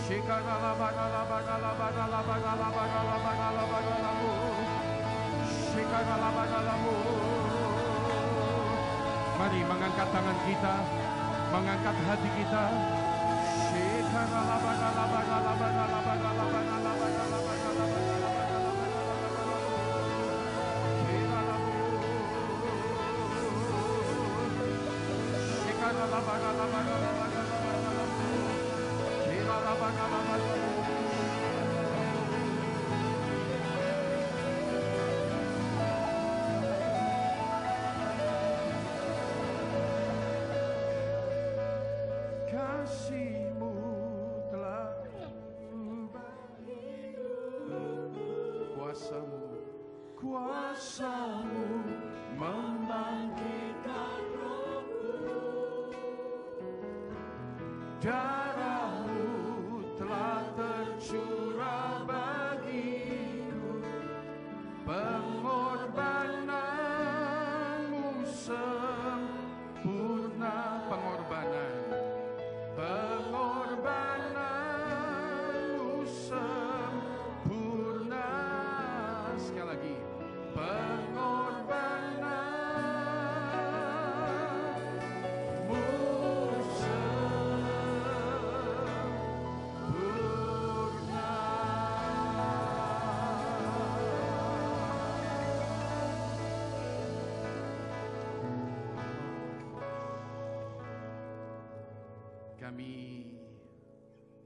Mari mengangkat tangan kita, mengangkat hati kita. Kasih-Mu telah ubah hidupku. Kuasa-Mu membangkitkan rohku. Darah-Mu telah tercurah bagiku. Pengorbanan-Mu sempurna. Pengorbanan-Mu sempurna. Sekali lagi. Pengorbanan-Mu sempurna. Kami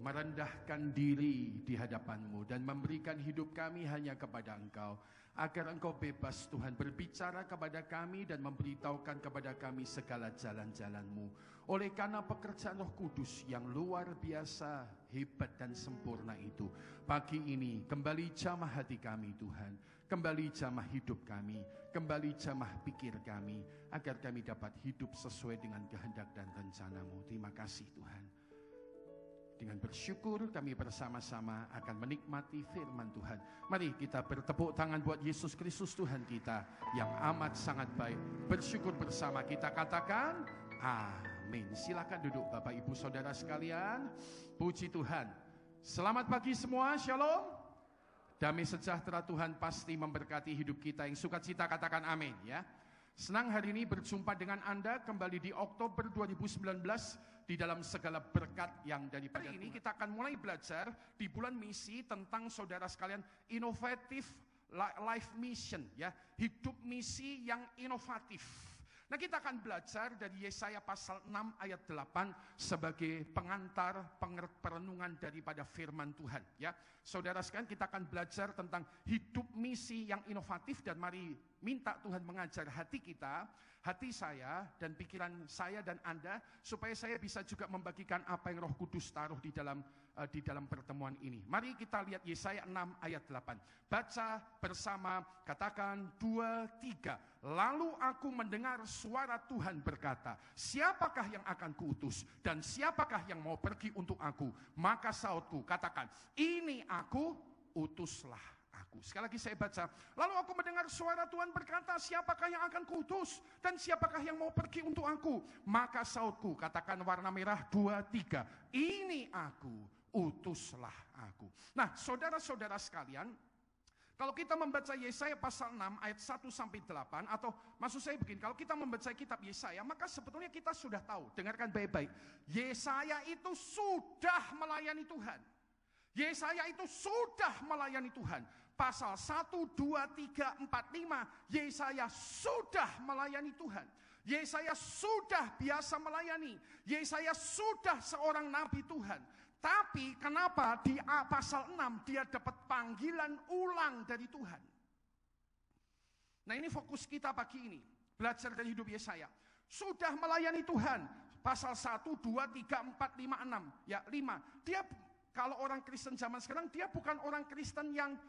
merendahkan diri di hadapan-Mu dan memberikan hidup kami hanya kepada Engkau, agar Engkau bebas Tuhan berbicara kepada kami dan memberitahukan kepada kami segala jalan-jalan-Mu. Oleh karena pekerjaan Roh Kudus yang luar biasa, hebat dan sempurna itu, pagi ini kembali jamah hati kami Tuhan, kembali jamah hidup kami, kembali jamah pikir kami, agar kami dapat hidup sesuai dengan kehendak dan rencana-Mu. Terima kasih Tuhan. Dengan bersyukur kami bersama-sama akan menikmati firman Tuhan. Mari kita bertepuk tangan buat Yesus Kristus Tuhan kita yang amat sangat baik. Bersyukur bersama kita katakan amin. Silakan duduk Bapak Ibu Saudara sekalian. Puji Tuhan. Selamat pagi semua, shalom. Damai sejahtera Tuhan pasti memberkati hidup kita. Yang sukacita katakan amin ya. Senang hari ini berjumpa dengan Anda kembali di Oktober 2019 di dalam segala berkat yang daripada Tuhan. Hari ini kita akan mulai belajar di bulan misi tentang saudara sekalian innovative life mission ya, hidup misi yang inovatif. Nah, kita akan belajar dari Yesaya pasal 6 ayat 8 sebagai pengantar perenungan daripada firman Tuhan ya. Saudara sekalian, kita akan belajar tentang hidup misi yang inovatif dan mari minta Tuhan mengajar hati kita, hati saya dan pikiran saya dan Anda supaya saya bisa juga membagikan apa yang Roh Kudus taruh di dalam pertemuan ini. Mari kita lihat Yesaya 6 ayat 8. Baca bersama, katakan 2, 3. Lalu aku mendengar suara Tuhan berkata, siapakah yang akan kuutus dan siapakah yang mau pergi untuk aku? Maka sautku, katakan, ini aku, utuslah aku. Sekali lagi saya baca. Lalu aku mendengar suara Tuhan berkata, siapakah yang akan kuutus dan siapakah yang mau pergi untuk aku? Maka sautku, katakan warna merah 2, 3. Ini aku, utuslah aku. Nah, saudara-saudara sekalian, kalau kita membaca Yesaya pasal 6 ayat 1 sampai 8, atau maksud saya begini, kalau kita membaca kitab Yesaya, maka sebetulnya kita sudah tahu, dengarkan baik-baik, Yesaya itu sudah melayani Tuhan. Yesaya itu sudah melayani Tuhan. Pasal 1, 2, 3, 4, 5, Yesaya sudah melayani Tuhan. Yesaya sudah biasa melayani. Yesaya sudah seorang nabi Tuhan. Tapi kenapa di pasal 6 dia dapat panggilan ulang dari Tuhan? Nah, ini fokus kita pagi ini. Belajar dari hidup Yesaya. Sudah melayani Tuhan. Pasal 1, 2, 3, 4, 5, 6. Ya, 5. Dia, kalau orang Kristen zaman sekarang, dia bukan orang Kristen yang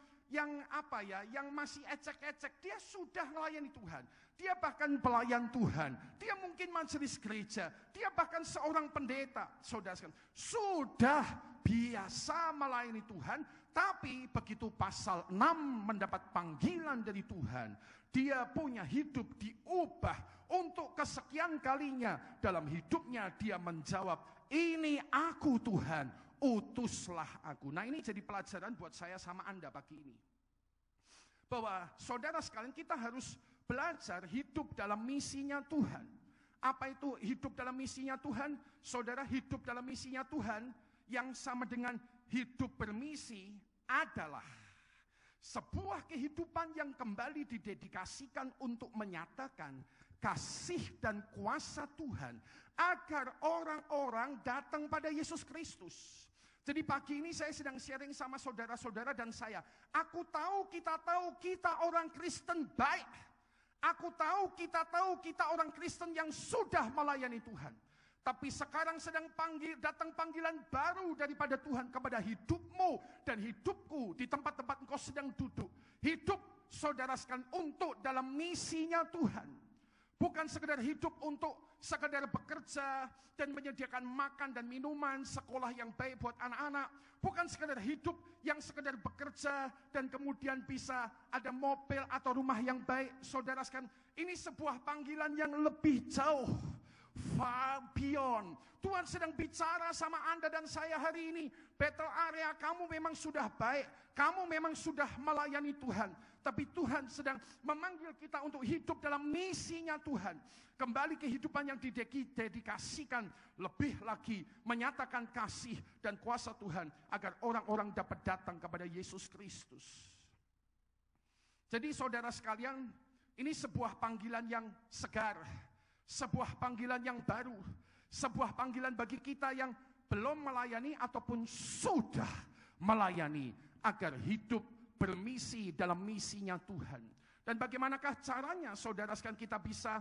masih ecek-ecek. Dia sudah melayani Tuhan. Dia bahkan pelayan Tuhan. Dia mungkin majelis gereja. Dia bahkan seorang pendeta. Saudara sekalian, sudah biasa melayani Tuhan. Tapi begitu pasal 6 mendapat panggilan dari Tuhan, dia punya hidup diubah. Untuk kesekian kalinya dalam hidupnya dia menjawab, ini aku Tuhan, utuslah aku. Nah, ini jadi pelajaran buat saya sama Anda pagi ini. Bahwa saudara sekalian, kita harus belajar hidup dalam misinya Tuhan. Apa itu hidup dalam misinya Tuhan? Saudara, hidup dalam misinya Tuhan yang sama dengan hidup bermisi adalah sebuah kehidupan yang kembali didedikasikan untuk menyatakan kasih dan kuasa Tuhan agar orang-orang datang pada Yesus Kristus. Jadi pagi ini saya sedang sharing sama saudara-saudara dan saya. Aku tahu kita orang Kristen baik. Aku tahu kita orang Kristen yang sudah melayani Tuhan. Tapi sekarang sedang datang panggilan baru daripada Tuhan kepada hidupmu dan hidupku di tempat-tempat engkau sedang duduk. Hidup saudara sekalian untuk dalam misinya Tuhan. Bukan sekedar hidup untuk sekedar bekerja dan menyediakan makan dan minuman, sekolah yang baik buat anak-anak. Bukan sekedar hidup yang sekedar bekerja dan kemudian bisa ada mobil atau rumah yang baik. Saudara sekalian, ini sebuah panggilan yang lebih jauh. Far beyond. Tuhan sedang bicara sama Anda dan saya hari ini. Battle area kamu memang sudah baik, kamu memang sudah melayani Tuhan, tapi Tuhan sedang memanggil kita untuk hidup dalam misinya Tuhan. Kembali kehidupan yang didedikasikan lebih lagi menyatakan kasih dan kuasa Tuhan agar orang-orang dapat datang kepada Yesus Kristus. Jadi saudara sekalian, ini sebuah panggilan yang segar. Sebuah panggilan yang baru, sebuah panggilan bagi kita yang belum melayani ataupun sudah melayani agar hidup bermisi dalam misinya Tuhan. Dan bagaimanakah caranya saudara sekalian kita bisa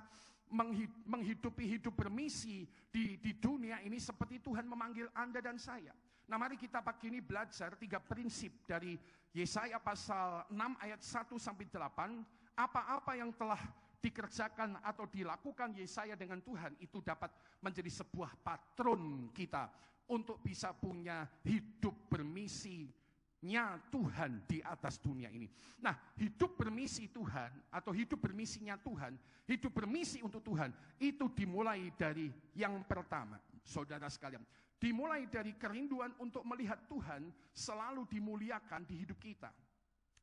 menghidupi hidup bermisi di dunia ini seperti Tuhan memanggil Anda dan saya. Nah, mari kita pagi ini belajar 3 prinsip dari Yesaya pasal 6 ayat 1 sampai 8. Apa-apa yang telah dikerjakan atau dilakukan Yesaya dengan Tuhan itu dapat menjadi sebuah patron kita untuk bisa punya hidup bermisinya Tuhan di atas dunia ini. Nah, hidup bermisi Tuhan atau hidup bermisinya Tuhan, hidup bermisi untuk Tuhan itu dimulai dari yang pertama, saudara sekalian. Dimulai dari kerinduan untuk melihat Tuhan selalu dimuliakan di hidup kita.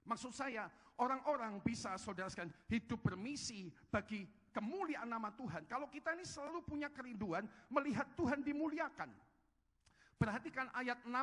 Maksud saya, orang-orang bisa saudara sekalian hidup bermisi bagi kemuliaan nama Tuhan kalau kita ini selalu punya kerinduan melihat Tuhan dimuliakan. Perhatikan ayat 1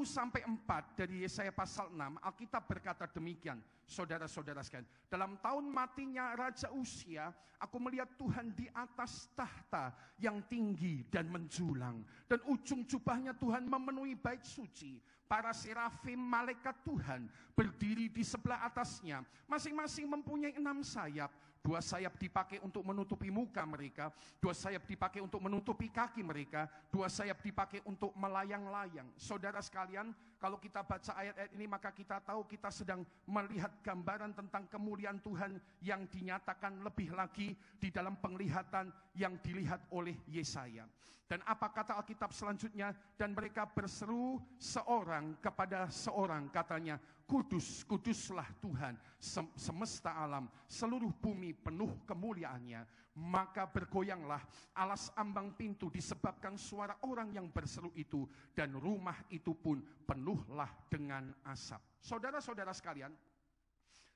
sampai 4 dari Yesaya pasal 6, Alkitab berkata demikian, saudara-saudara sekalian. Dalam tahun matinya Raja Uzia, aku melihat Tuhan di atas tahta yang tinggi dan menjulang. Dan ujung jubahnya Tuhan memenuhi bait suci. Para serafim malaikat Tuhan berdiri di sebelah atasnya. Masing-masing mempunyai 6 sayap. 2 sayap dipakai untuk menutupi muka mereka, 2 sayap dipakai untuk menutupi kaki mereka, 2 sayap dipakai untuk melayang-layang. Saudara sekalian, kalau kita baca ayat-ayat ini maka kita tahu kita sedang melihat gambaran tentang kemuliaan Tuhan yang dinyatakan lebih lagi di dalam penglihatan yang dilihat oleh Yesaya. Dan apa kata Alkitab selanjutnya? Dan mereka berseru seorang kepada seorang, katanya, kudus, kuduslah Tuhan semesta alam, seluruh bumi penuh kemuliaannya. Maka bergoyanglah alas ambang pintu disebabkan suara orang yang berseru itu, dan rumah itu pun penuhlah dengan asap. Saudara-saudara sekalian,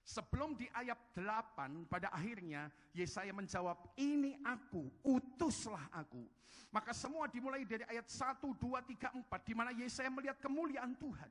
sebelum di ayat 8 pada akhirnya Yesaya menjawab, ini aku, utuslah aku. Maka semua dimulai dari ayat 1, 2, 3, 4 di mana Yesaya melihat kemuliaan Tuhan.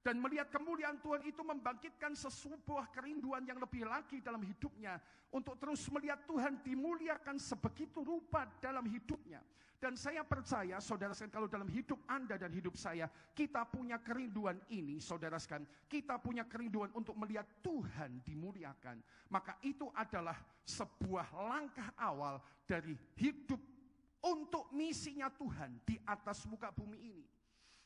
Dan melihat kemuliaan Tuhan itu membangkitkan sebuah kerinduan yang lebih lagi dalam hidupnya. Untuk terus melihat Tuhan dimuliakan sebegitu rupa dalam hidupnya. Dan saya percaya saudara sekalian, kalau dalam hidup Anda dan hidup saya, kita punya kerinduan ini saudara sekalian. Kita punya kerinduan untuk melihat Tuhan dimuliakan. Maka itu adalah sebuah langkah awal dari hidup untuk misinya Tuhan di atas muka bumi ini.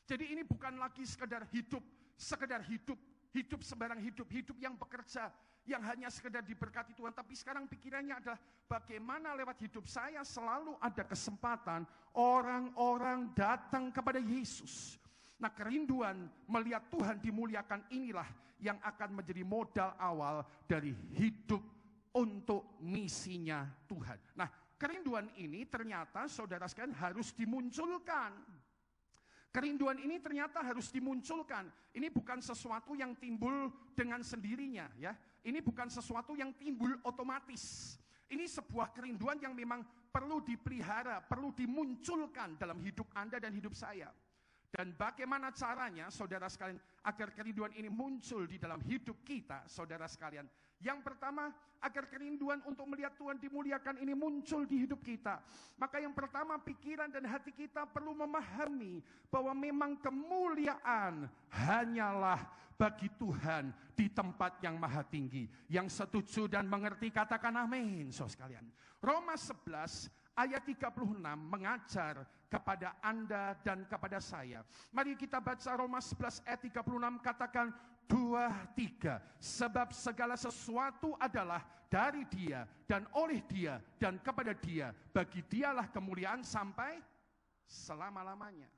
Jadi ini bukan lagi sekedar hidup sembarang hidup yang bekerja, yang hanya sekedar diberkati Tuhan. Tapi sekarang pikirannya adalah bagaimana lewat hidup saya selalu ada kesempatan orang-orang datang kepada Yesus. Nah, kerinduan melihat Tuhan dimuliakan inilah yang akan menjadi modal awal dari hidup untuk misinya Tuhan. Nah, kerinduan ini ternyata saudara sekalian harus dimunculkan. Kerinduan ini ternyata harus dimunculkan. Ini bukan sesuatu yang timbul dengan sendirinya, ya. Ini bukan sesuatu yang timbul otomatis. Ini sebuah kerinduan yang memang perlu dipelihara, perlu dimunculkan dalam hidup Anda dan hidup saya. Dan bagaimana caranya, saudara sekalian, agar kerinduan ini muncul di dalam hidup kita, saudara sekalian. Yang pertama, agar kerinduan untuk melihat Tuhan dimuliakan ini muncul di hidup kita. Maka yang pertama, pikiran dan hati kita perlu memahami bahwa memang kemuliaan hanyalah bagi Tuhan di tempat yang maha tinggi. Yang setuju dan mengerti katakan amin, saudara sekalian. Roma 11 ayat 36 mengajar kepada Anda dan kepada saya. Mari kita baca Roma 11 ayat 36, katakan 2-3. Sebab segala sesuatu adalah dari Dia dan oleh Dia dan kepada Dia. Bagi Dialah kemuliaan sampai selama-lamanya.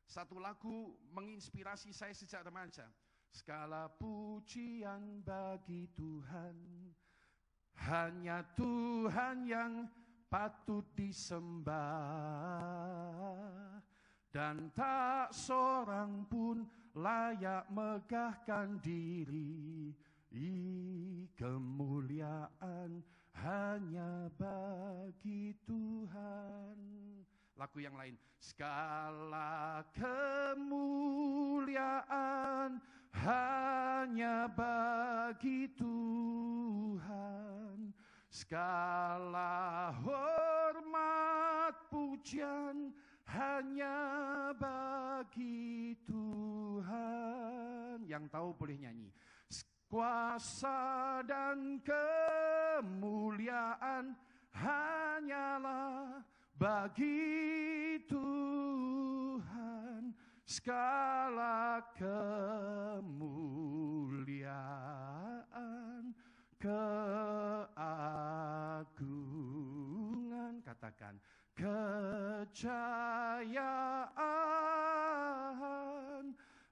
Satu lagu menginspirasi saya sejak remaja. Segala pujian bagi Tuhan, hanya Tuhan yang patut disembah, dan tak seorang pun layak megahkan diri. Kemuliaan hanya bagi Tuhan. Lagu yang lain. Segala kemuliaan hanya bagi Tuhan. Segala hormat pujian hanya bagi Tuhan. Yang tahu boleh nyanyi. Kuasa dan kemuliaan hanyalah bagi Tuhan. Segala kemuliaan, keagungan, katakan kejayaan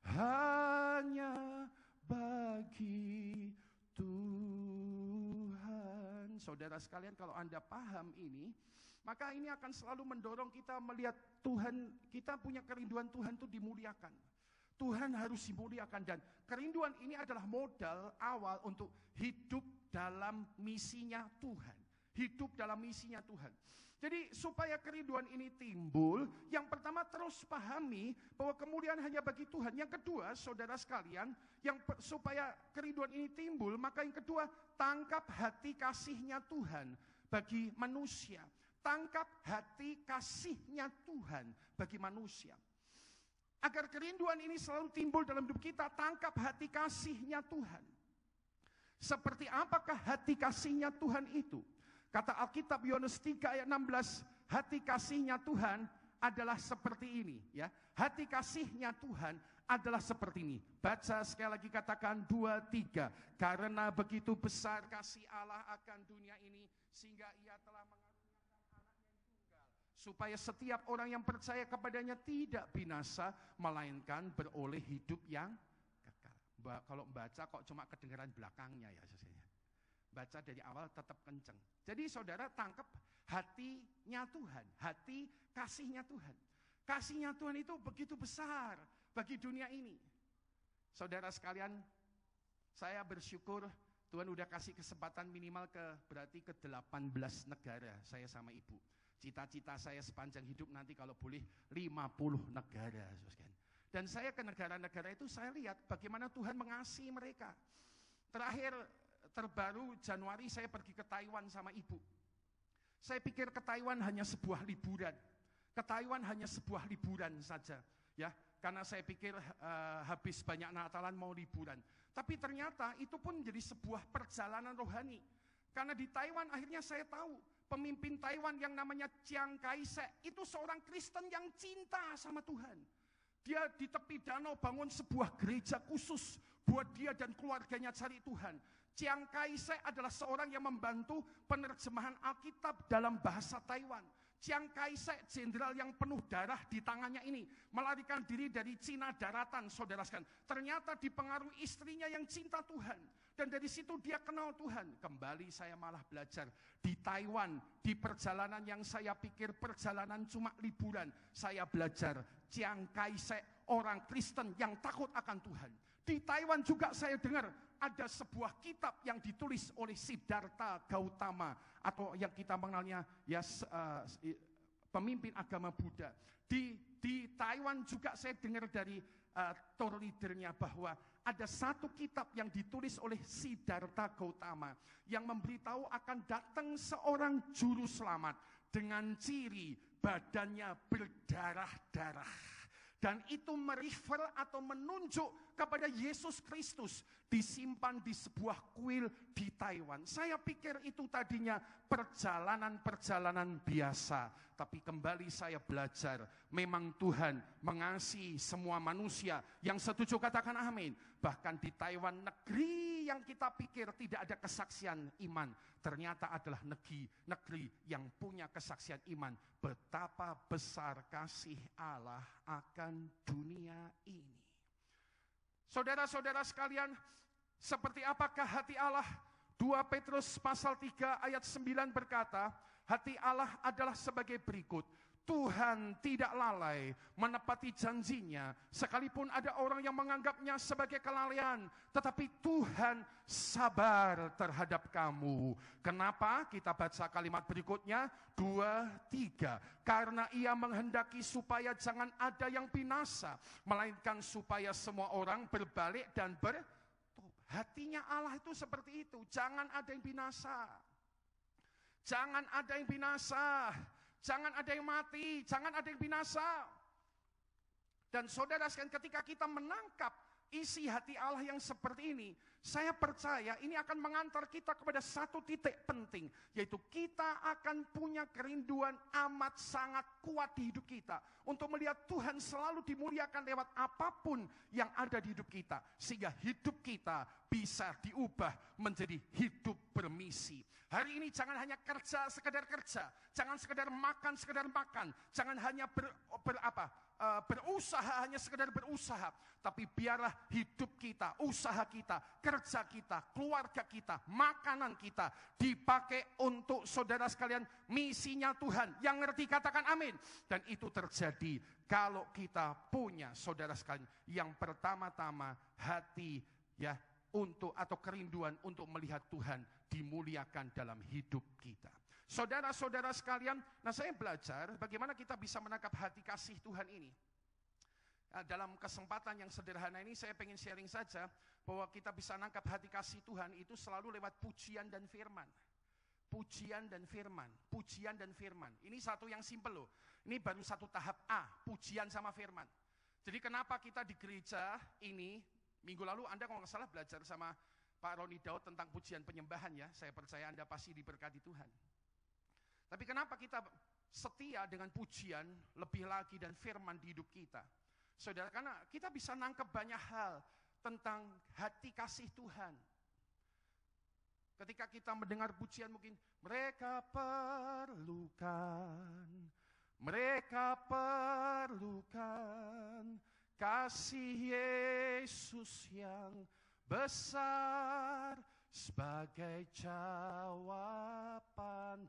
hanya bagi Tuhan. Saudara sekalian, kalau Anda paham ini, maka ini akan selalu mendorong kita melihat Tuhan, kita punya kerinduan Tuhan itu dimuliakan. Tuhan harus dimuliakan, dan kerinduan ini adalah modal awal untuk hidup dalam misinya Tuhan. Hidup dalam misinya Tuhan. Jadi supaya kerinduan ini timbul, yang pertama terus pahami bahwa kemuliaan hanya bagi Tuhan. Yang kedua, saudara sekalian, supaya kerinduan ini timbul, maka yang kedua, tangkap hati kasihnya Tuhan bagi manusia. Tangkap hati kasihnya Tuhan bagi manusia. Agar kerinduan ini selalu timbul dalam hidup kita, tangkap hati kasihnya Tuhan. Seperti apakah hati kasihnya Tuhan itu? Kata Alkitab Yohanes 3 ayat 16, hati kasihnya Tuhan adalah seperti ini, ya. Hati kasihnya Tuhan adalah seperti ini. Baca sekali lagi, katakan 2-3. Karena begitu besar kasih Allah akan dunia ini, sehingga Ia telah mengaruniakan anaknya yang tunggal, supaya setiap orang yang percaya kepadanya tidak binasa, melainkan beroleh hidup yang kekal. Kalau baca kok cuma kedengaran belakangnya, ya saudara. Baca dari awal tetap kenceng. Jadi saudara tangkap hatinya Tuhan, hati kasihnya Tuhan. Kasihnya Tuhan itu begitu besar bagi dunia ini. Saudara sekalian, saya bersyukur Tuhan udah kasih kesempatan minimal berarti ke 18 negara saya sama ibu. Cita-cita saya sepanjang hidup nanti kalau boleh 50 negara. Dan saya ke negara-negara itu saya lihat bagaimana Tuhan mengasihi mereka. Terbaru Januari saya pergi ke Taiwan sama ibu. Saya pikir ke Taiwan hanya sebuah liburan. Ke Taiwan hanya sebuah liburan saja, ya. Karena saya pikir habis banyak Natalan mau liburan. Tapi ternyata itu pun menjadi sebuah perjalanan rohani. Karena di Taiwan akhirnya saya tahu pemimpin Taiwan yang namanya Chiang Kai-shek itu seorang Kristen yang cinta sama Tuhan. Dia di tepi danau bangun sebuah gereja khusus buat dia dan keluarganya cari Tuhan. Chiang Kai-shek adalah seorang yang membantu penerjemahan Alkitab dalam bahasa Taiwan. Chiang Kai-shek, jenderal yang penuh darah di tangannya ini, melarikan diri dari Cina daratan, saudara sekalian. Ternyata dipengaruhi istrinya yang cinta Tuhan. Dan dari situ dia kenal Tuhan. Kembali saya malah belajar di Taiwan, di perjalanan yang saya pikir perjalanan cuma liburan. Saya belajar Chiang Kai-shek, orang Kristen yang takut akan Tuhan. Di Taiwan juga saya dengar ada sebuah kitab yang ditulis oleh Siddhartha Gautama, atau yang kita mengenalnya ya pemimpin agama Buddha. Di Taiwan juga saya dengar dari tour leadernya bahwa ada satu kitab yang ditulis oleh Siddhartha Gautama yang memberitahu akan datang seorang juru selamat dengan ciri badannya berdarah-darah. Dan itu merefer atau menunjuk kepada Yesus Kristus disimpan di sebuah kuil di Taiwan. Saya pikir itu tadinya perjalanan-perjalanan biasa. Tapi kembali saya belajar, memang Tuhan mengasihi semua manusia. Yang setuju katakan amin. Bahkan di Taiwan, negeri yang kita pikir tidak ada kesaksian iman, ternyata adalah negeri yang punya kesaksian iman. Betapa besar kasih Allah akan dunia ini. Saudara-saudara sekalian, seperti apakah hati Allah? 2 Petrus pasal 3 ayat 9 berkata, hati Allah adalah sebagai berikut. Tuhan tidak lalai menepati janjinya, sekalipun ada orang yang menganggapnya sebagai kelalaian, tetapi Tuhan sabar terhadap kamu. Kenapa? Kita baca kalimat berikutnya, 2-3. Karena ia menghendaki supaya jangan ada yang binasa, melainkan supaya semua orang berbalik dan bertobat. Hatinya Allah itu seperti itu, jangan ada yang binasa. Jangan ada yang binasa. Jangan ada yang mati, jangan ada yang binasa. Dan saudara sekalian, ketika kita menangkap isi hati Allah yang seperti ini, saya percaya ini akan mengantar kita kepada satu titik penting, yaitu kita akan punya kerinduan amat sangat kuat di hidup kita untuk melihat Tuhan selalu dimuliakan lewat apapun yang ada di hidup kita, sehingga hidup kita bisa diubah menjadi hidup bermisi. Hari ini jangan hanya kerja sekedar kerja, jangan sekedar makan, jangan hanya berusaha hanya sekedar berusaha, tapi biarlah hidup kita, usaha kita, kerja kita, keluarga kita, makanan kita dipakai untuk saudara sekalian misinya Tuhan. Yang ngerti katakan amin. Dan itu terjadi kalau kita punya saudara sekalian yang pertama-tama hati ya untuk atau kerinduan untuk melihat Tuhan dimuliakan dalam hidup kita. Saudara-saudara sekalian, nah saya belajar bagaimana kita bisa menangkap hati kasih Tuhan ini. Nah, dalam kesempatan yang sederhana ini saya pengen sharing saja bahwa kita bisa menangkap hati kasih Tuhan itu selalu lewat pujian dan firman. Pujian dan firman, pujian dan firman. Ini satu yang simpel loh. Ini baru satu tahap A, pujian sama firman. Jadi kenapa kita di gereja ini, minggu lalu Anda kalau nggak salah belajar sama Pak Roni Daud tentang pujian penyembahan ya. Saya percaya Anda pasti diberkati Tuhan. Tapi kenapa kita setia dengan pujian lebih lagi dan firman di hidup kita? Saudara, karena kita bisa nangkep banyak hal tentang hati kasih Tuhan. Ketika kita mendengar pujian mungkin, mereka perlukan kasih Yesus yang besar. Sebagai jawaban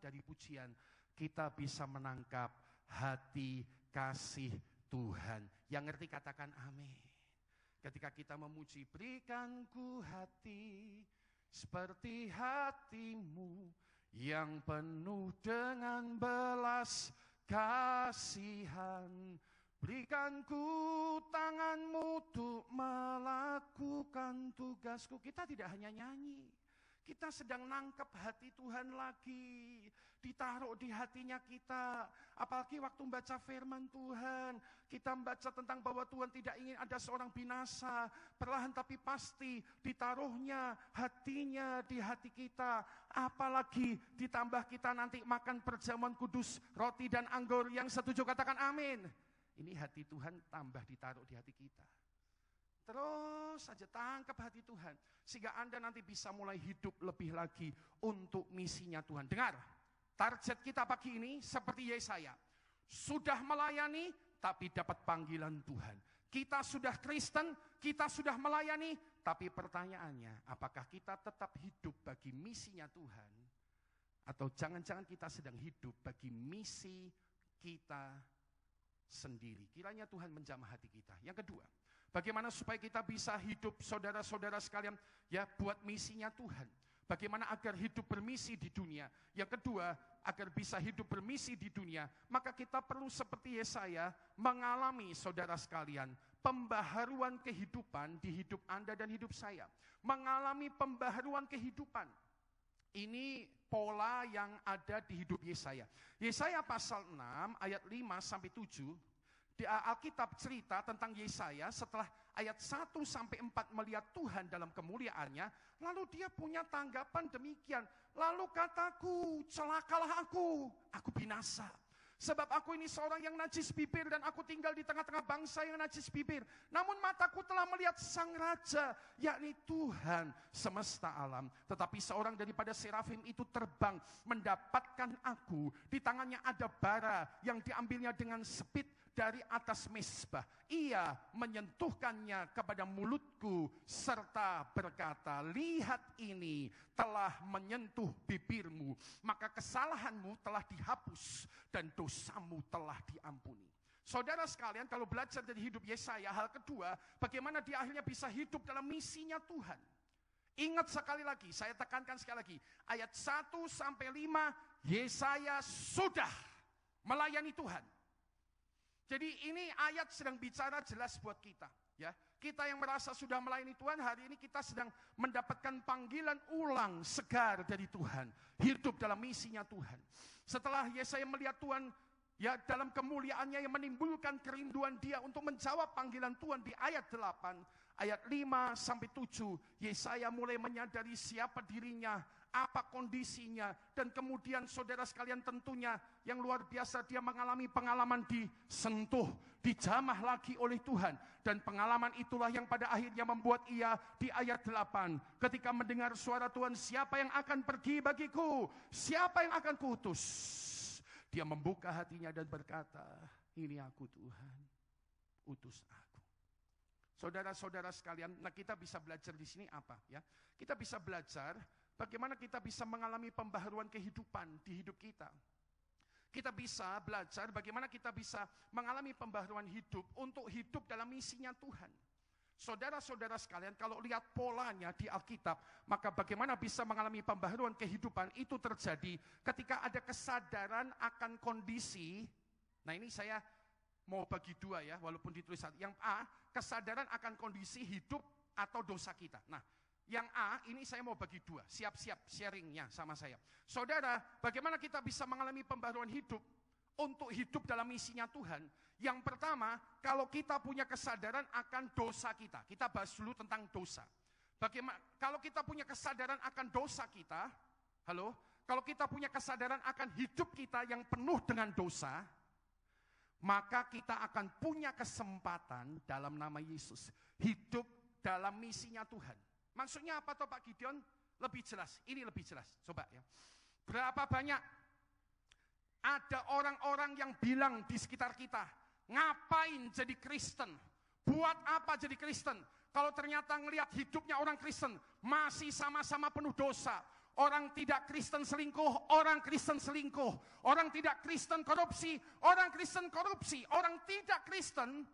dari pujian, kita bisa menangkap hati kasih Tuhan. Yang ngerti katakan amin. Ketika kita memuji, berikan ku hati seperti hatimu yang penuh dengan belas kasihan. Berikan ku tanganmu untuk melakukan tugasku. Kita tidak hanya nyanyi, kita sedang nangkep hati Tuhan lagi, ditaruh di hatinya kita. Apalagi waktu membaca firman Tuhan, kita membaca tentang bahwa Tuhan tidak ingin ada seorang binasa, perlahan tapi pasti ditaruhnya hatinya di hati kita. Apalagi ditambah kita nanti makan perjamuan kudus, roti dan anggur. Yang setuju katakan amin. Ini hati Tuhan tambah ditaruh di hati kita. Terus saja tangkap hati Tuhan, sehingga Anda nanti bisa mulai hidup lebih lagi untuk misinya Tuhan. Dengar, Target kita pagi ini seperti Yesaya. Sudah melayani, tapi dapat panggilan Tuhan. Kita sudah Kristen, kita sudah melayani, tapi pertanyaannya, apakah kita tetap hidup bagi misinya Tuhan? Atau jangan-jangan kita sedang hidup bagi misi kita sendiri. Kiranya Tuhan menjamah hati kita. Yang kedua, bagaimana supaya kita bisa hidup, saudara-saudara sekalian, ya, buat misinya Tuhan. Bagaimana agar hidup bermisi di dunia. Yang kedua, agar bisa hidup bermisi di dunia, maka kita perlu seperti Yesaya mengalami, saudara sekalian, pembaharuan kehidupan di hidup Anda dan hidup saya. Mengalami pembaharuan kehidupan. Ini pola yang ada di hidup Yesaya. Yesaya pasal 6 ayat 5 sampai 7. Di Alkitab cerita tentang Yesaya setelah ayat 1 sampai 4 melihat Tuhan dalam kemuliaannya, lalu dia punya tanggapan demikian. Lalu kataku, celakalah aku binasa. Sebab aku ini seorang yang najis bibir dan aku tinggal di tengah-tengah bangsa yang najis bibir. Namun mataku telah melihat Sang Raja, yakni Tuhan semesta alam. Tetapi seorang daripada serafim itu terbang mendapatkan aku. Di tangannya ada bara yang diambilnya dengan sepit dari atas mezbah. Ia menyentuhkannya kepada mulutku serta berkata, lihat ini telah menyentuh bibirmu, maka kesalahanmu telah dihapus dan dosamu telah diampuni. Saudara sekalian, kalau belajar dari hidup Yesaya, hal kedua, bagaimana dia akhirnya bisa hidup dalam misinya Tuhan. Ingat sekali lagi, saya tekankan sekali lagi, ayat 1 sampai 5, Yesaya sudah melayani Tuhan. Jadi ini ayat sedang bicara jelas buat kita, ya. Kita yang merasa sudah melayani Tuhan, hari ini kita sedang mendapatkan panggilan ulang segar dari Tuhan, hidup dalam misinya Tuhan. Setelah Yesaya melihat Tuhan, ya, dalam kemuliaannya yang menimbulkan kerinduan dia untuk menjawab panggilan Tuhan di ayat 8, ayat 5 sampai 7, Yesaya mulai menyadari siapa dirinya, apa kondisinya, dan kemudian saudara sekalian tentunya yang luar biasa, dia mengalami pengalaman disentuh, dijamah lagi oleh Tuhan, dan pengalaman itulah yang pada akhirnya membuat ia di ayat 8 ketika mendengar suara Tuhan, siapa yang akan pergi bagiku, siapa yang akan kuutus, dia membuka hatinya dan berkata, ini aku Tuhan, utus aku. Saudara-saudara sekalian, nah kita bisa belajar di sini apa, ya? Kita bisa belajar bagaimana kita bisa mengalami pembaharuan kehidupan di hidup kita. Kita bisa belajar bagaimana kita bisa mengalami pembaharuan hidup untuk hidup dalam misinya Tuhan. Saudara-saudara sekalian, kalau lihat polanya di Alkitab, maka bagaimana bisa mengalami pembaharuan kehidupan itu terjadi ketika ada kesadaran akan kondisi. Nah, ini saya mau bagi dua, ya, walaupun ditulis satu. Yang A, kesadaran akan kondisi hidup atau dosa kita. Nah, yang A, ini saya mau bagi dua, siap-siap sharingnya sama saya. Saudara, bagaimana kita bisa mengalami pembaharuan hidup untuk hidup dalam misinya Tuhan? Yang pertama, kalau kita punya kesadaran akan dosa kita. Kita bahas dulu tentang dosa. Bagaimana, kalau kita punya kesadaran akan dosa kita, kalau kita punya kesadaran akan hidup kita yang penuh dengan dosa, maka kita akan punya kesempatan dalam nama Yesus, hidup dalam misinya Tuhan. Maksudnya apa toh Pak Gideon? Lebih jelas, ini lebih jelas. Coba ya. Berapa banyak ada orang-orang yang bilang di sekitar kita, ngapain jadi Kristen? Buat apa jadi Kristen? Kalau ternyata ngelihat hidupnya orang Kristen, masih sama-sama penuh dosa. Orang tidak Kristen selingkuh, orang Kristen selingkuh. Orang tidak Kristen korupsi, orang Kristen korupsi. Orang tidak Kristen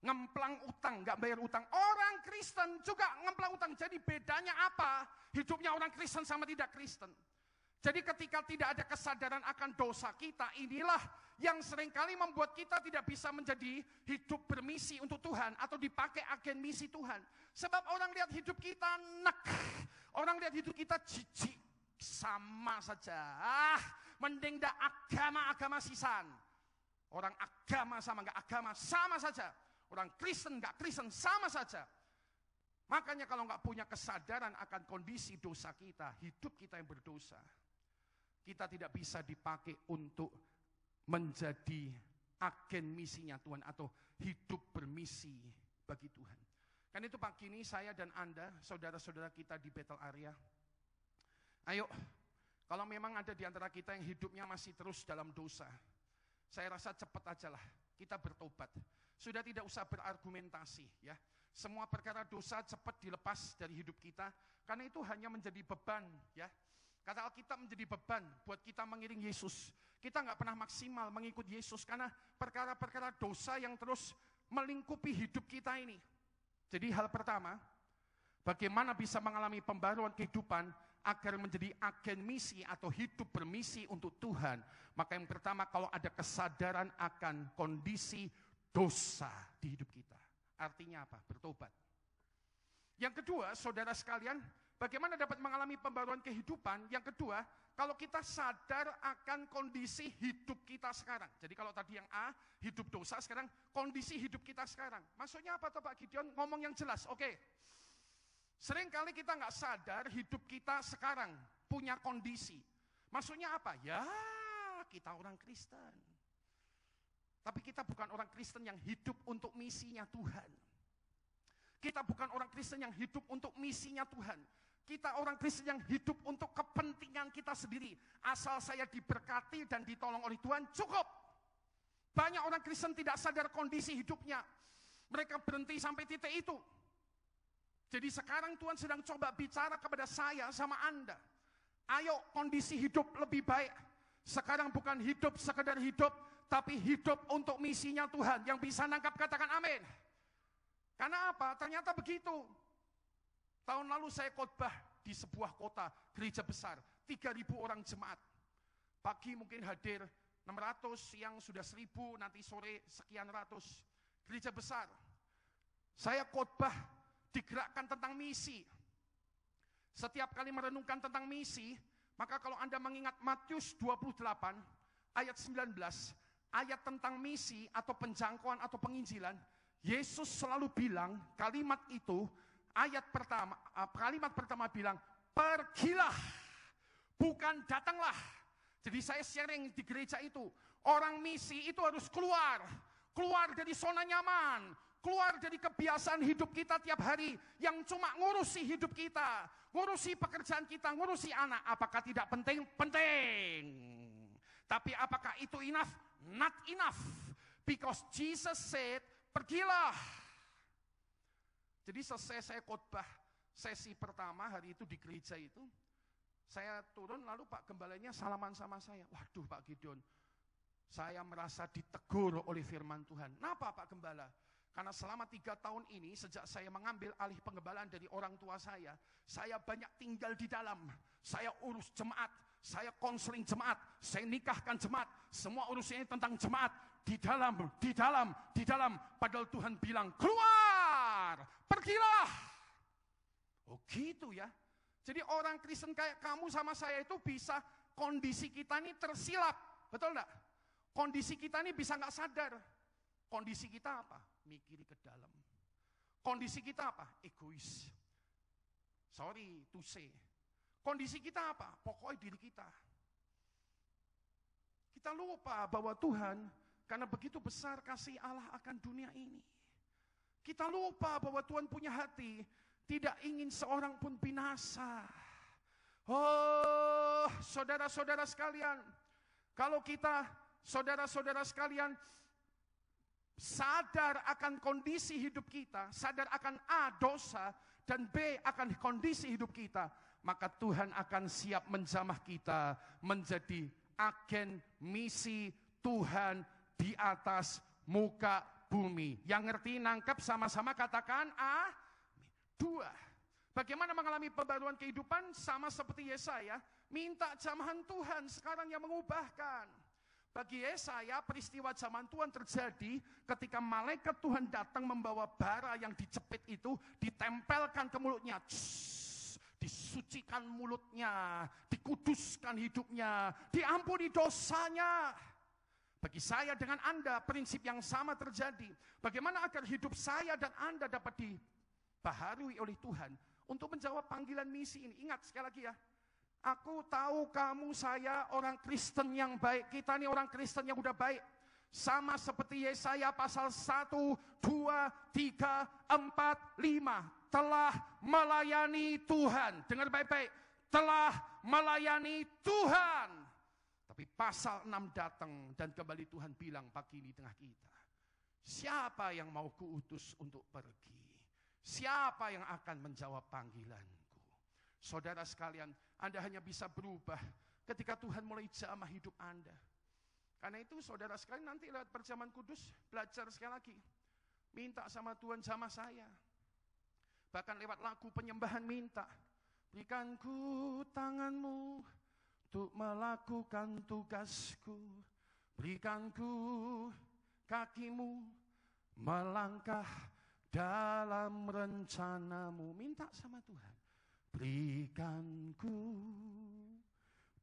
ngemplang utang, nggak bayar utang. Orang Kristen juga ngemplang utang. Jadi bedanya apa? Hidupnya orang Kristen sama tidak Kristen. Jadi ketika tidak ada kesadaran akan dosa kita, inilah yang seringkali membuat kita tidak bisa menjadi hidup bermisi untuk Tuhan atau dipakai agen misi Tuhan. Sebab orang lihat hidup kita nek, orang lihat hidup kita jijik, sama saja. Mending dah agama-agama sisan. Orang agama sama nggak agama sama saja. Orang Kristen, nggak Kristen, sama saja. Makanya kalau nggak punya kesadaran akan kondisi dosa kita, hidup kita yang berdosa, kita tidak bisa dipakai untuk menjadi agen misinya Tuhan atau hidup bermisi bagi Tuhan. Kan itu pagi ini saya dan Anda, saudara-saudara kita di Battle Area, ayo, Kalau memang ada di antara kita yang hidupnya masih terus dalam dosa, saya rasa cepat aja lah kita bertobat. Sudah tidak usah berargumentasi ya. Semua perkara dosa cepat dilepas dari hidup kita, karena itu hanya menjadi beban ya. Kata Alkitab menjadi beban buat kita mengiring Yesus. Kita nggak pernah maksimal mengikut Yesus karena perkara-perkara dosa yang terus melingkupi hidup kita ini. Jadi hal pertama, bagaimana bisa mengalami pembaruan kehidupan agar menjadi agen misi atau hidup bermisi untuk Tuhan. Maka yang pertama, kalau ada kesadaran akan kondisi dosa di hidup kita. Artinya apa? Bertobat. Yang kedua, saudara sekalian, bagaimana dapat mengalami pembaruan kehidupan? Yang kedua, kalau kita sadar akan kondisi hidup kita sekarang. Jadi kalau tadi yang A, hidup dosa, sekarang kondisi hidup kita sekarang. Maksudnya apa tuh Pak Gideon? Ngomong yang jelas, oke. Seringkali kita nggak sadar hidup kita sekarang punya kondisi. Maksudnya apa? Ya, kita orang Kristen. Tapi kita bukan orang Kristen yang hidup untuk misinya Tuhan. Kita bukan orang Kristen yang hidup untuk misinya Tuhan. Kita orang Kristen yang hidup untuk kepentingan kita sendiri. Asal saya diberkati dan ditolong oleh Tuhan, cukup. Banyak orang Kristen tidak sadar kondisi hidupnya. Mereka berhenti sampai titik itu. Jadi sekarang Tuhan sedang coba bicara kepada saya sama Anda. Ayo kondisi hidup lebih baik. Sekarang bukan hidup sekedar hidup, tapi hidup untuk misinya Tuhan. Yang bisa nangkap katakan amin. Karena apa? Ternyata begitu. Tahun lalu saya khotbah di sebuah kota, gereja besar, 3.000 orang jemaat. Pagi mungkin hadir 600, siang sudah 1.000, nanti sore sekian ratus. Gereja besar. Saya khotbah digerakkan tentang misi. Setiap kali merenungkan tentang misi, maka kalau Anda mengingat Matius 28 ayat 19, ayat tentang misi atau penjangkauan atau penginjilan, Yesus selalu bilang kalimat itu, kalimat pertama bilang, pergilah, bukan datanglah. Jadi saya sharing di gereja itu, orang misi itu harus keluar dari zona nyaman, keluar dari kebiasaan hidup kita tiap hari yang cuma ngurusi hidup kita, ngurusi pekerjaan kita, ngurusi anak. Apakah tidak penting? Penting. Tapi apakah itu enough? Not enough. Because Jesus said, pergilah. Jadi selesai saya khotbah sesi pertama hari itu di gereja itu, saya turun lalu Pak Gembalanya salaman sama saya. Waduh Pak Gideon, saya merasa ditegur oleh firman Tuhan. Kenapa Pak Gembala? Karena selama 3 tahun ini, sejak saya mengambil alih penggembalaan dari orang tua saya banyak tinggal di dalam. Saya urus jemaat, saya konseling jemaat, saya nikahkan jemaat, semua urusannya tentang jemaat. Di dalam. Padahal Tuhan bilang, keluar, pergilah. Oh gitu ya. Jadi orang Kristen kayak kamu sama saya itu bisa, kondisi kita ini tersilap. Betul enggak? Kondisi kita ini bisa nggak sadar. Kondisi kita apa? Mikiri ke dalam. Kondisi kita apa? Egois. Sorry to say. Kondisi kita apa? Pokoknya diri kita. Kita lupa bahwa Tuhan, karena begitu besar kasih Allah akan dunia ini. Kita lupa bahwa Tuhan punya hati, tidak ingin seorang pun binasa. Oh, saudara-saudara sekalian, kalau kita, saudara-saudara sekalian, sadar akan kondisi hidup kita, sadar akan A, dosa, dan B, akan kondisi hidup kita, maka Tuhan akan siap menjamah kita menjadi agen misi Tuhan di atas muka bumi. Yang ngerti, nangkep, sama-sama katakan A. 2. Bagaimana mengalami pembaruan kehidupan? Sama seperti Yesaya, minta jamahan Tuhan sekarang yang mengubahkan. Bagi Yesaya, peristiwa zaman Tuhan terjadi ketika malaikat Tuhan datang membawa bara yang dicepit itu, ditempelkan ke mulutnya. Disucikan mulutnya, dikuduskan hidupnya, diampuni dosanya. Bagi saya dengan Anda, prinsip yang sama terjadi. Bagaimana agar hidup saya dan Anda dapat dibaharui oleh Tuhan untuk menjawab panggilan misi ini. Ingat sekali lagi ya, aku tahu kamu, saya orang Kristen yang baik. Kita ini orang Kristen yang udah baik. Sama seperti Yesaya pasal 1, 2, 3, 4, 5. Telah melayani Tuhan. Dengar baik-baik. Telah melayani Tuhan. Tapi pasal 6 datang dan kembali Tuhan bilang pagi ini tengah kita. Siapa yang mau kuutus untuk pergi? Siapa yang akan menjawab panggilanku? Saudara sekalian, Anda hanya bisa berubah ketika Tuhan mulai jamah hidup Anda. Karena itu saudara sekalian nanti lewat perjamuan kudus, belajar sekali lagi. Minta sama Tuhan jamah saya. Bahkan lewat lagu penyembahan minta. Berikan ku tanganmu untuk melakukan tugasku. Berikan ku kakimu melangkah dalam rencanamu. Minta sama Tuhan.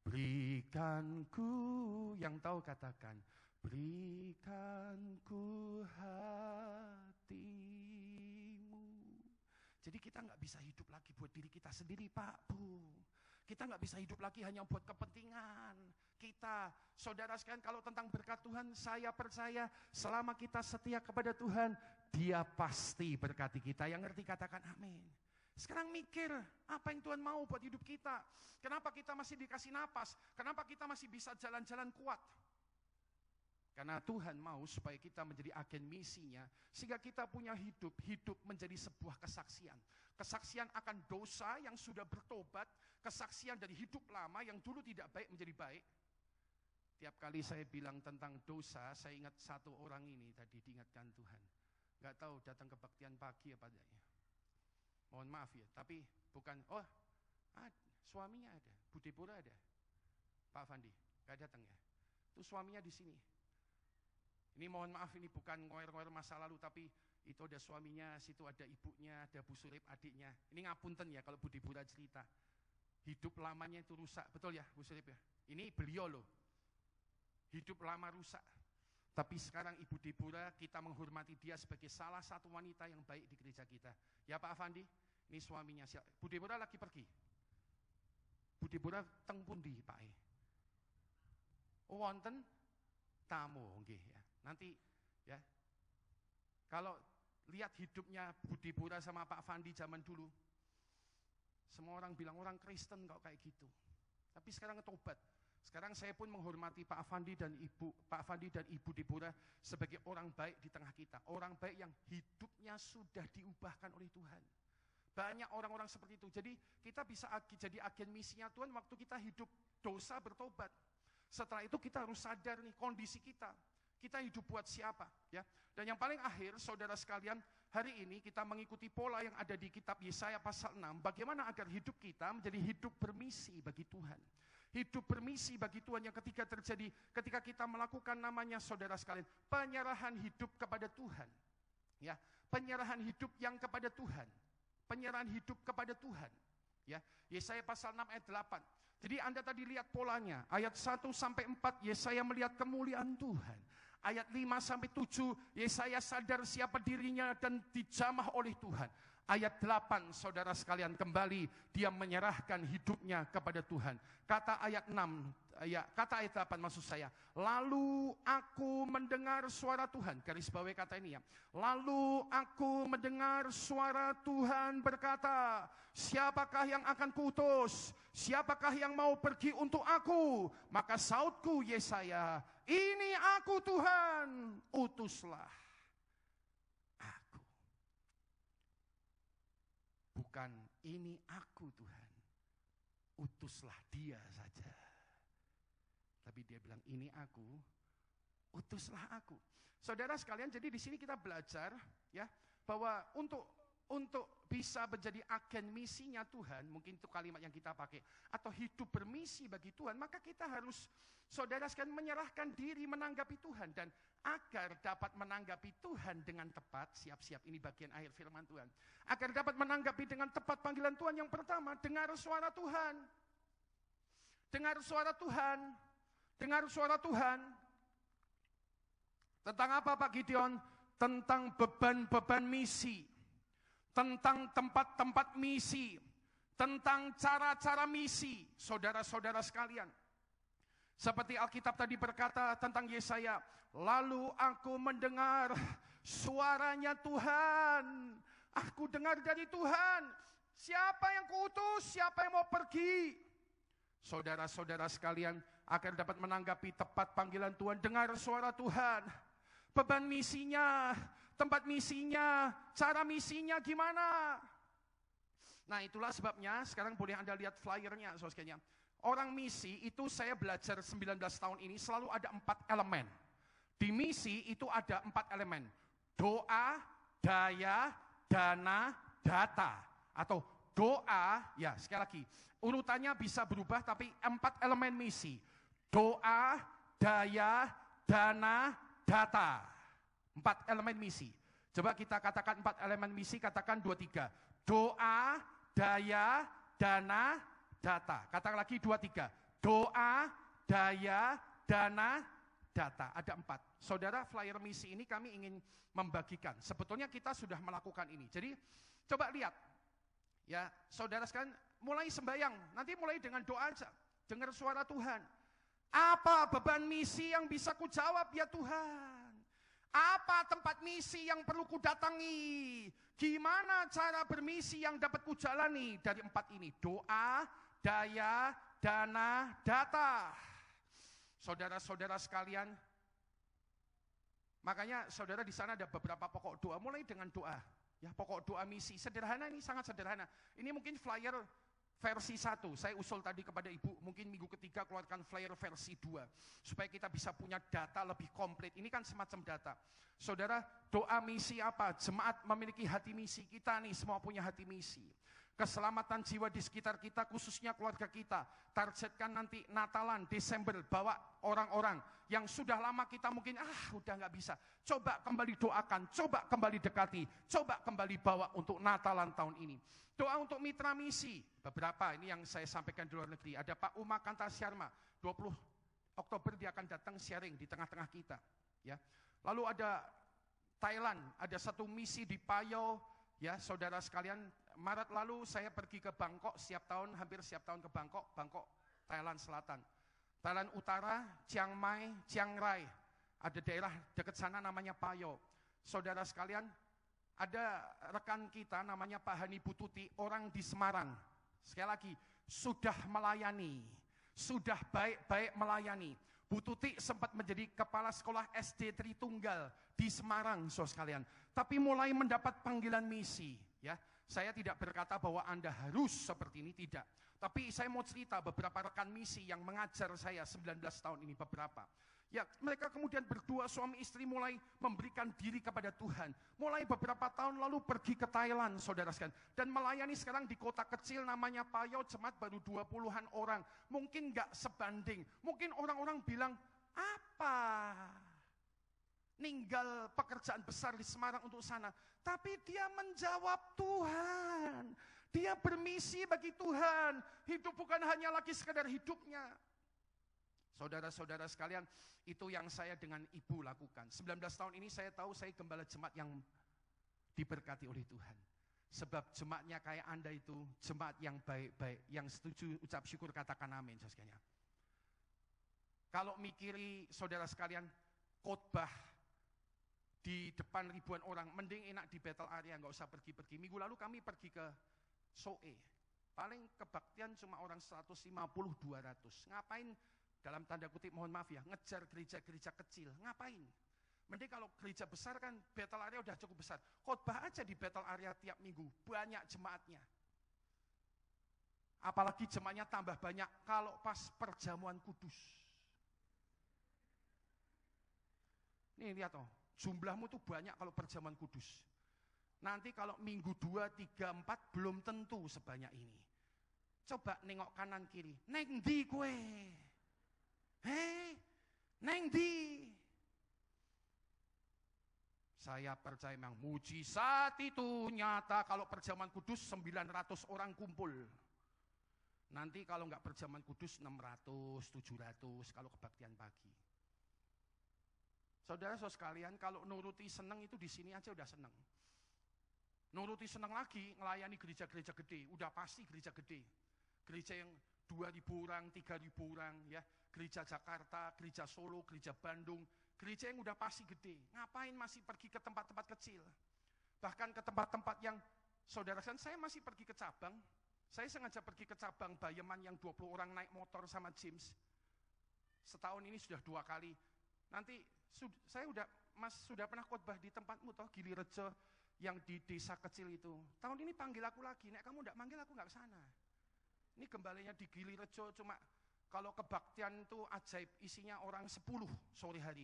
Berikanku, yang tahu katakan, berikanku hatimu. Jadi kita nggak bisa hidup lagi buat diri kita sendiri, Pak, Bu. Kita nggak bisa hidup lagi hanya buat kepentingan kita. Saudara sekalian, kalau tentang berkat Tuhan, saya percaya selama kita setia kepada Tuhan, Dia pasti berkati kita. Yang ngerti katakan amin. Sekarang mikir, apa yang Tuhan mau buat hidup kita? Kenapa kita masih dikasih napas? Kenapa kita masih bisa jalan-jalan kuat? Karena Tuhan mau supaya kita menjadi agen misinya, sehingga kita punya hidup menjadi sebuah kesaksian. Kesaksian akan dosa yang sudah bertobat, kesaksian dari hidup lama yang dulu tidak baik menjadi baik. Tiap kali saya bilang tentang dosa, saya ingat satu orang ini tadi diingatkan Tuhan. Gak tahu datang kebaktian pagi apa adanya. Mohon maaf ya, tapi bukan, suaminya ada, Bu Deborah ada, Pak Fandi, gak datang ya. Itu suaminya di sini. Ini mohon maaf, ini bukan ngoer-ngoer masa lalu, tapi itu ada suaminya, situ ada ibunya, ada Bu Surip adiknya. Ini ngapunten ya kalau Bu Deborah cerita. Hidup lamanya itu rusak, betul ya Bu Surip ya? Ini beliau loh. Hidup lama rusak. Tapi sekarang Ibu Deborah, kita menghormati dia sebagai salah satu wanita yang baik di gereja kita. Ya Pak Afandi, ini suaminya. Bu Deborah lagi pergi. Bu Deborah teng pundi Pak E? Oh wonten tamu nggih ya. Nanti ya. Kalau lihat hidupnya Bu Deborah sama Pak Fandi zaman dulu, semua orang bilang orang Kristen kok kayak gitu. Tapi sekarang tobat. Sekarang saya pun menghormati Pak Fandi dan Ibu Deborah sebagai orang baik di tengah kita. Orang baik yang hidupnya sudah diubahkan oleh Tuhan. Banyak orang-orang seperti itu. Jadi kita bisa jadi agen misinya Tuhan waktu kita hidup dosa bertobat. Setelah itu kita harus sadar nih kondisi kita. Kita hidup buat siapa, ya? Dan yang paling akhir, saudara sekalian, hari ini kita mengikuti pola yang ada di kitab Yesaya pasal 6, bagaimana agar hidup kita menjadi hidup bermisi bagi Tuhan. Hidup bermisi bagi Tuhan yang ketika kita melakukan namanya, saudara sekalian, penyerahan hidup kepada Tuhan. Ya, penyerahan hidup yang kepada Tuhan. Penyerahan hidup kepada Tuhan. Ya, Yesaya pasal 6 ayat 8. Jadi Anda tadi lihat polanya, ayat 1 sampai 4 Yesaya melihat kemuliaan Tuhan. Ayat 5 sampai 7 Yesaya sadar siapa dirinya dan dijamah oleh Tuhan. Ayat 8 saudara sekalian kembali dia menyerahkan hidupnya kepada Tuhan. Kata ayat 8 maksud saya. Lalu aku mendengar suara Tuhan. Garis bawahi kata ini ya. Lalu aku mendengar suara Tuhan berkata, siapakah yang akan kuutus? Siapakah yang mau pergi untuk aku? Maka sautku Yesaya, ini aku Tuhan, utuslah aku. Bukan ini aku Tuhan, utuslah dia saja. Tapi dia bilang ini aku, utuslah aku. Saudara sekalian, jadi di sini kita belajar ya bahwa untuk bisa menjadi agen misinya Tuhan, mungkin itu kalimat yang kita pakai, atau hidup bermisi bagi Tuhan, maka kita harus, saudara sekalian, menyerahkan diri menanggapi Tuhan. Dan agar dapat menanggapi Tuhan dengan tepat, siap-siap ini bagian akhir firman Tuhan, agar dapat menanggapi dengan tepat panggilan Tuhan, yang pertama, dengar suara Tuhan. Dengar suara Tuhan. Dengar suara Tuhan. Tentang apa Pak Gideon? Tentang beban-beban misi. Tentang tempat-tempat misi, tentang cara-cara misi, saudara-saudara sekalian. Seperti Alkitab tadi berkata tentang Yesaya, lalu aku mendengar suaranya Tuhan. Aku dengar dari Tuhan, siapa yang kuutus, siapa yang mau pergi. Saudara-saudara sekalian, agar dapat menanggapi tepat panggilan Tuhan, dengar suara Tuhan. Beban misinya, tempat misinya, cara misinya gimana? Nah, itulah sebabnya sekarang boleh Anda lihat flyernya, saudara. Orang misi itu saya belajar 19 tahun ini selalu ada 4 elemen. Di misi itu ada 4 elemen. Doa, daya, dana, data. Atau doa, ya sekali lagi, urutannya bisa berubah tapi 4 elemen misi. Doa, daya, dana, data. 4 elemen misi. Coba kita katakan 4 elemen misi, katakan 2, 3. Doa, daya, dana, data. Katakan lagi 2, 3. Doa, daya, dana, data. Ada 4. Saudara, flyer misi ini kami ingin membagikan. Sebetulnya kita sudah melakukan ini. Jadi coba lihat. Ya, saudara sekalian, mulai sembahyang. Nanti mulai dengan doa aja. Dengar suara Tuhan. Apa beban misi yang bisa kujawab ya Tuhan? Apa tempat misi yang perlu kudatangi? Gimana cara bermisi yang dapat kujalani? Dari 4 ini, doa, daya, dana, data. Saudara-saudara sekalian, makanya saudara di sana ada beberapa pokok doa. Mulai dengan doa, ya pokok doa misi. Sederhana, ini sangat sederhana. Ini mungkin flyer versi 1. Saya usul tadi kepada ibu, mungkin minggu ketiga keluarkan flyer versi 2. Supaya kita bisa punya data lebih komplit. Ini kan semacam data. Saudara, doa misi apa? Jemaat memiliki hati misi. Kita nih semua punya hati misi. Keselamatan jiwa di sekitar kita, khususnya keluarga kita. Targetkan nanti Natalan, Desember, bawa orang-orang yang sudah lama kita mungkin, udah gak bisa. Coba kembali doakan, coba kembali dekati, coba kembali bawa untuk Natalan tahun ini. Doa untuk mitra misi, beberapa ini yang saya sampaikan di luar negeri. Ada Pak Uma Kantasyarma, 20 Oktober dia akan datang sharing di tengah-tengah kita. Ya. Lalu ada Thailand, ada satu misi di Payau, ya saudara sekalian. Maret lalu saya pergi ke Bangkok hampir setiap tahun ke Bangkok, Thailand Selatan. Thailand Utara, Chiang Mai, Chiang Rai. Ada daerah dekat sana namanya Payau. Saudara sekalian, ada rekan kita namanya Pak Hani Bututi, orang di Semarang. Sekali lagi, sudah melayani, sudah baik-baik melayani. Bututi sempat menjadi kepala sekolah SD Tritunggal di Semarang, saudara sekalian. Tapi mulai mendapat panggilan misi, ya. Saya tidak berkata bahwa Anda harus seperti ini, tidak. Tapi saya mau cerita beberapa rekan misi yang mengajar saya 19 tahun ini, beberapa. Ya, mereka kemudian berdua suami istri mulai memberikan diri kepada Tuhan. Mulai beberapa tahun lalu pergi ke Thailand, saudara sekalian. Dan melayani sekarang di kota kecil namanya Payau, jemaat baru 20-an orang. Mungkin nggak sebanding. Mungkin orang-orang bilang, apa? Ninggal pekerjaan besar di Semarang untuk sana. Tapi dia menjawab Tuhan. Dia bermisi bagi Tuhan. Hidup bukan hanya lagi sekedar hidupnya. Saudara-saudara sekalian, itu yang saya dengan ibu lakukan. 19 tahun ini saya tahu saya gembala jemaat yang diberkati oleh Tuhan. Sebab jemaatnya kayak Anda itu, jemaat yang baik-baik, yang setuju ucap syukur katakan amin. Kalau mikiri saudara sekalian, khotbah di depan ribuan orang, mending enak di battle area, nggak usah pergi-pergi. Minggu lalu kami pergi ke Soe, paling kebaktian cuma orang 150-200. Ngapain, dalam tanda kutip mohon maaf ya, ngejar gereja-gereja kecil, ngapain? Mending kalau gereja besar kan battle area udah cukup besar, khotbah aja di battle area tiap minggu, banyak jemaatnya. Apalagi jemaatnya tambah banyak kalau pas perjamuan kudus. Nih lihat toh, jumlahmu tuh banyak kalau perjamuan kudus. Nanti kalau minggu 2, 3, 4 belum tentu sebanyak ini. Coba nengok kanan kiri. Neng di kue. Neng di. Saya percaya memang mujizat itu nyata kalau perjamuan kudus 900 orang kumpul. Nanti kalau nggak perjamuan kudus 600, 700 kalau kebaktian pagi. Saudara-saudara sekalian, kalau nuruti seneng itu di sini aja udah seneng. Nuruti seneng lagi, ngelayani gereja-gereja gede, udah pasti gereja gede. Gereja yang 2.000 orang, 3.000 orang, ya. Gereja Jakarta, gereja Solo, gereja Bandung, gereja yang udah pasti gede. Ngapain masih pergi ke tempat-tempat kecil? Bahkan ke tempat-tempat yang, saudara sekalian, saya masih pergi ke cabang. Saya sengaja pergi ke cabang Bayeman yang 20 orang naik motor sama James. Setahun ini sudah 2 kali. Nanti saya Mas sudah pernah khotbah di tempatmu toh, Gili Rejo yang di desa kecil itu. Tahun ini panggil aku lagi, nek kamu enggak manggil aku enggak ke sana. Ini gembalinya di Gili Rejo cuma kalau kebaktian itu ajaib, isinya orang 10 sore hari.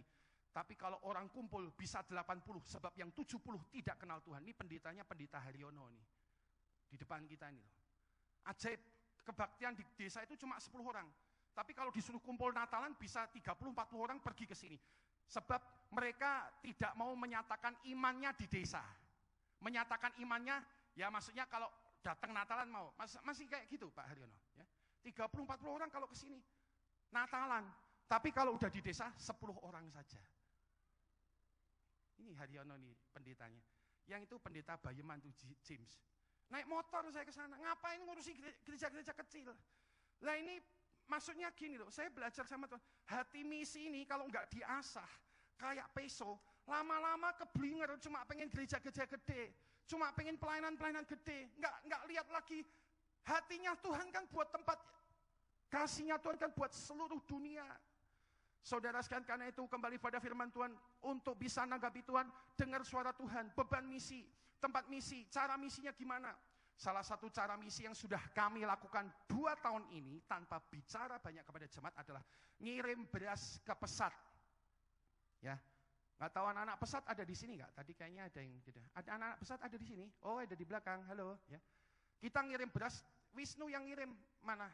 Tapi kalau orang kumpul bisa 80, sebab yang 70 tidak kenal Tuhan. Ini pendetanya pendeta Haryono nih. Di depan kita ini loh. Ajaib, kebaktian di desa itu cuma 10 orang. Tapi kalau disuruh kumpul Natalan bisa 30-40 orang pergi ke sini. Sebab mereka tidak mau menyatakan imannya di desa. Menyatakan imannya, ya maksudnya kalau datang Natalan mau. Masih kayak gitu Pak Haryono. Ya. 30-40 orang kalau ke sini. Natalan. Tapi kalau udah di desa, 10 orang saja. Ini Haryono nih pendetanya. Yang itu pendeta Bayeman tuh James. Naik motor saya ke sana. Ngapain ngurusi gereja-gereja kecil? Lah ini maksudnya gini loh, saya belajar sama Tuhan. Hati misi ini kalau nggak diasah, kayak peso, lama-lama keblinger, cuma pengen gereja-gereja gede, cuma pengen pelayanan-pelayanan gede, nggak lihat lagi. Hatinya Tuhan kan buat tempat, kasihnya Tuhan kan buat seluruh dunia. Saudara sekalian, karena itu kembali pada firman Tuhan, untuk bisa nanggapi Tuhan, dengar suara Tuhan, beban misi, tempat misi, cara misinya gimana? Salah satu cara misi yang sudah kami lakukan 2 tahun ini tanpa bicara banyak kepada jemaat adalah ngirim beras ke Pesat. Ya, nggak tahu anak-anak Pesat ada di sini nggak? Tadi kayaknya ada yang tidak. Ada anak-anak Pesat ada di sini? Oh, ada di belakang. Halo. Ya, kita ngirim beras. Wisnu yang ngirim mana?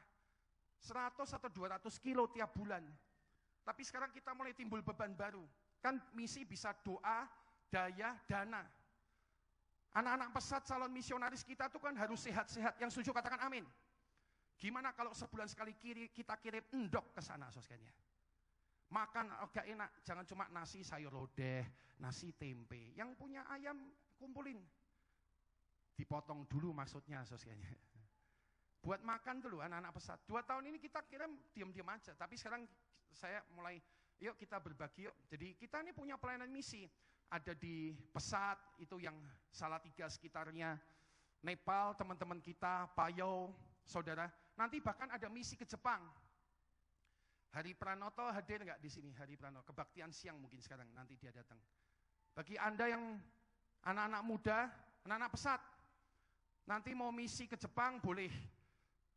100 atau 200 kilo tiap bulan. Tapi sekarang kita mulai timbul beban baru. Kan misi bisa doa, daya, dana. Anak-anak Pesat calon misionaris kita tuh kan harus sehat-sehat. Yang setuju katakan amin. Gimana kalau sebulan sekali kita kirim endok ke sana, saudara? Makan agak enak, jangan cuma nasi sayur lodeh, nasi tempe. Yang punya ayam kumpulin. Dipotong dulu maksudnya, saudara. Buat makan dulu anak-anak Pesat. 2 tahun ini kita kirim diam-diam aja. Tapi sekarang saya mulai, yuk kita berbagi yuk. Jadi kita ini punya pelayanan misi. Ada di Pesat, itu yang Salatiga sekitarnya, Nepal, teman-teman kita, Payau, saudara. Nanti bahkan ada misi ke Jepang. Hari Pranoto hadir nggak di sini? Hari Pranoto, kebaktian siang mungkin sekarang, nanti dia datang. Bagi Anda yang anak-anak muda, anak-anak Pesat, nanti mau misi ke Jepang boleh.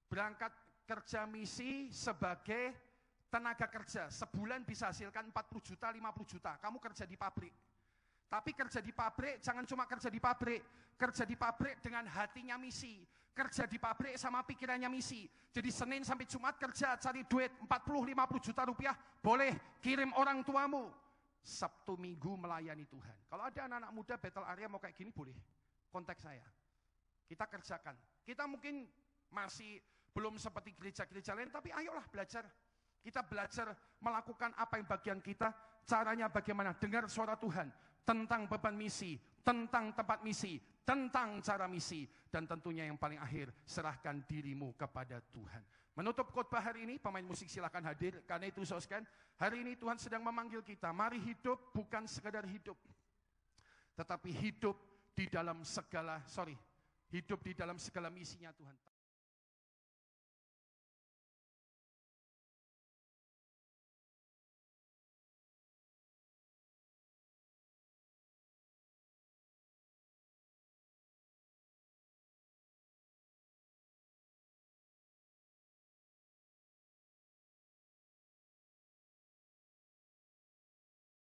Berangkat kerja misi sebagai tenaga kerja. Sebulan bisa hasilkan 40 juta, 50 juta. Kamu kerja di pabrik. Tapi kerja di pabrik, jangan cuma kerja di pabrik. Kerja di pabrik dengan hatinya misi. Kerja di pabrik sama pikirannya misi. Jadi Senin sampai Jumat kerja, cari duit 40-50 juta rupiah. Boleh, kirim orang tuamu. Sabtu Minggu melayani Tuhan. Kalau ada anak-anak muda battle area mau kayak gini, boleh. Kontak saya. Kita kerjakan. Kita mungkin masih belum seperti gereja-gereja lain, tapi ayolah belajar. Kita belajar melakukan apa yang bagian kita. Caranya bagaimana? Dengar suara Tuhan. Tentang beban misi, tentang tempat misi, tentang cara misi, dan tentunya yang paling akhir, serahkan dirimu kepada Tuhan. Menutup khotbah hari ini, pemain musik silakan hadir. Karena itu saudara, hari ini Tuhan sedang memanggil kita, mari hidup bukan sekadar hidup, tetapi hidup di dalam segala misinya Tuhan.